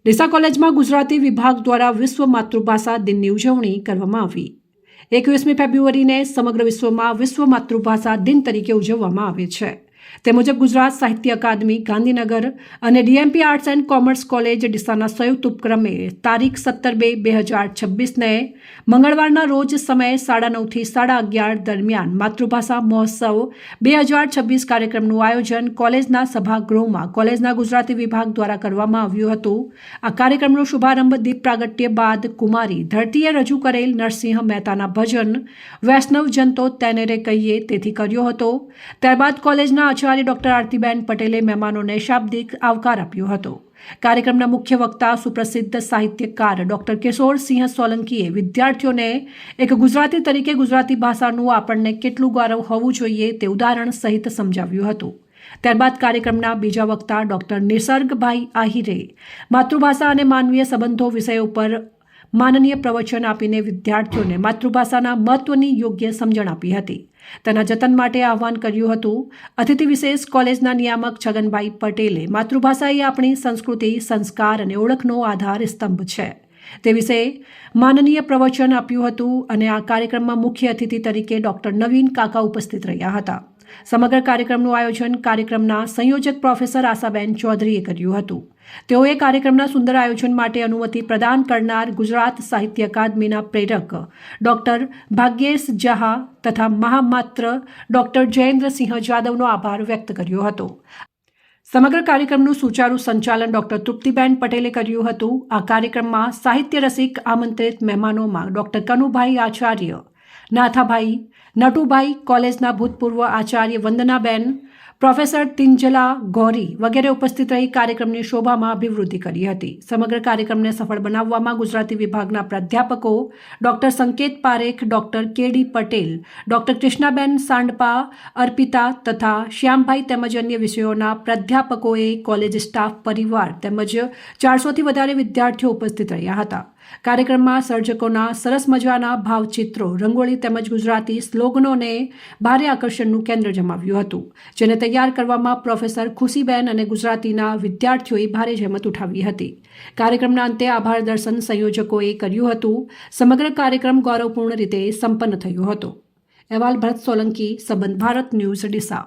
ડીસા કોલેજમાં ગુજરાતી વિભાગ દ્વારા વિશ્વ માતૃભાષા દિનની ઉજવણી કરવામાં આવી। 21મી ફેબ્રુઆરીને સમગ્ર વિશ્વમાં વિશ્વ માતૃભાષા દિન તરીકે ઉજવવામાં આવે છે। તે મુજબ ગુજરાત સાહિત્ય અકાદમી ગાંધીનગર અને DMP arts and commerce college ડીસાના સંયુક્ત ઉપક્રમે તારીખ 17/2/2026ને મંગળવારના રોજ સમયે 9:30 થી 11:30 દરમિયાન માતૃભાષા મહોત્સવ 2026 કાર્યક્રમનું આયોજન કોલેજના સભાગૃહમાં કોલેજના ગુજરાતી વિભાગ દ્વારા કરવામાં આવ્યું હતું। આ કાર્યક્રમનો શુભારંભ દીપ પ્રાગટ્ય બાદ કુમારી ધરતીએ રજૂ કરેલ નરસિંહ મહેતાના ભજન વૈષ્ણવ જનતો તેને રે કહીએ તેથી કર્યો હતો। ત્યારબાદ કોલેજના આચાર્ય ડોક્ટર આરતીબેન પટેલે મહેમાનોને શાબ્દિક આવકાર આપ્યો હતો। કાર્યક્રમના મુખ્ય વક્તા સુપ્રસિદ્ધ સાહિત્યકાર ડોક્ટર કિશોરસિંહ સોલંકીએ વિદ્યાર્થીઓને એક ગુજરાતી તરીકે ગુજરાતી ભાષાનું આપણને કેટલું ગૌરવ હોવું જોઈએ તે ઉદાહરણ સહિત સમજાવ્યું હતું। ત્યારબાદ કાર્યક્રમના બીજા વક્તા ડોક્ટર નિસર્ગભાઈ આહિરે માતૃભાષા અને માનવીય સંબંધો વિષય ઉપર માનનીય પ્રવચન આપીને વિદ્યાર્થીઓને માતૃભાષાના મહત્વની યોગ્ય સમજણ આપી હતી। તેના જતન માટે આહ્વાન કર્યું હતું। અતિથિ વિશેષ કોલેજના નિયામક છગનભાઈ પટેલે માતૃભાષા એ આપણી સંસ્કૃતિ સંસ્કાર અને ઓળખનો આધાર સ્તંભ છે તે વિશે માનનીય પ્રવચન આપ્યું હતું અને આ કાર્યક્રમમાં મુખ્ય અતિથિ તરીકે ડોક્ટર નવીન કાકા ઉપસ્થિત રહ્યા હતા। સમગ્ર કાર્યક્રમનું આયોજન કાર્યક્રમના સંયોજક પ્રોફેસર આશાબેન ચૌધરીએ કર્યું હતું। તેઓએ કાર્યક્રમના સુંદર આયોજન માટે અનુમતિ પ્રદાન કરનાર ગુજરાત સાહિત્ય અકાદમીના પ્રેરક ડોક્ટર ભાગ્યેશ જહા તથા મહામાત્ર ડોક્ટર જયેન્દ્રસિંહ જાદવનો આભાર વ્યક્ત કર્યો હતો। સમગ્ર કાર્યક્રમનું સુચારુ સંચાલન ડોક્ટર તૃપ્તિબેન પટેલે કર્યું હતું। આ કાર્યક્રમમાં સાહિત્ય રસિક આમંત્રિત મહેમાનોમાં ડોક્ટર કનુભાઈ આચાર્ય, નાથાભાઈ, નટુભાઈ, કોલેજના ભૂતપૂર્વ આચાર્ય વંદનાબેન, પ્રોફેસર તિંજલા ગૌરી વગેરે ઉપસ્થિત રહી કાર્યક્રમની શોભામાં અભિવૃદ્ધિ કરી હતી। સમગ્ર કાર્યક્રમને સફળ બનાવવામાં ગુજરાતી વિભાગના પ્રાધ્યાપકો ડોક્ટર સંકેત પારેખ, ડોક્ટર કે.ડી. પટેલ, ડોક્ટર કૃષ્ણાબેન સાંડપા, અર્પિતા તથા શ્યામભાઈ તેમજ અન્ય વિષયોના પ્રાધ્યાપકોએ કોલેજ સ્ટાફ પરિવાર તેમજ 400થી વધારે વિદ્યાર્થીઓ ઉપસ્થિત રહ્યા હતા। કાર્યક્રમમાં સર્જકોના સરસ મજાના ભાવચિત્રો, રંગોળી તેમજ ગુજરાતી સ્લોગનોને ભારે આકર્ષણનું કેન્દ્ર જમાવ્યું હતું, જેને તૈયાર કરવામાં પ્રોફેસર ખુશીબેન અને ગુજરાતીના વિદ્યાર્થીઓએ ભારે જહેમત ઉઠાવી હતી। કાર્યક્રમના અંતે આભાર દર્શન સંયોજકોએ કર્યું હતું। સમગ્ર કાર્યક્રમ ગૌરવપૂર્ણ રીતે સંપન્ન થયો હતો। અહેવાલ ભરત સોલંકી, સંબંધ ભારત ન્યૂઝ, ડીસા।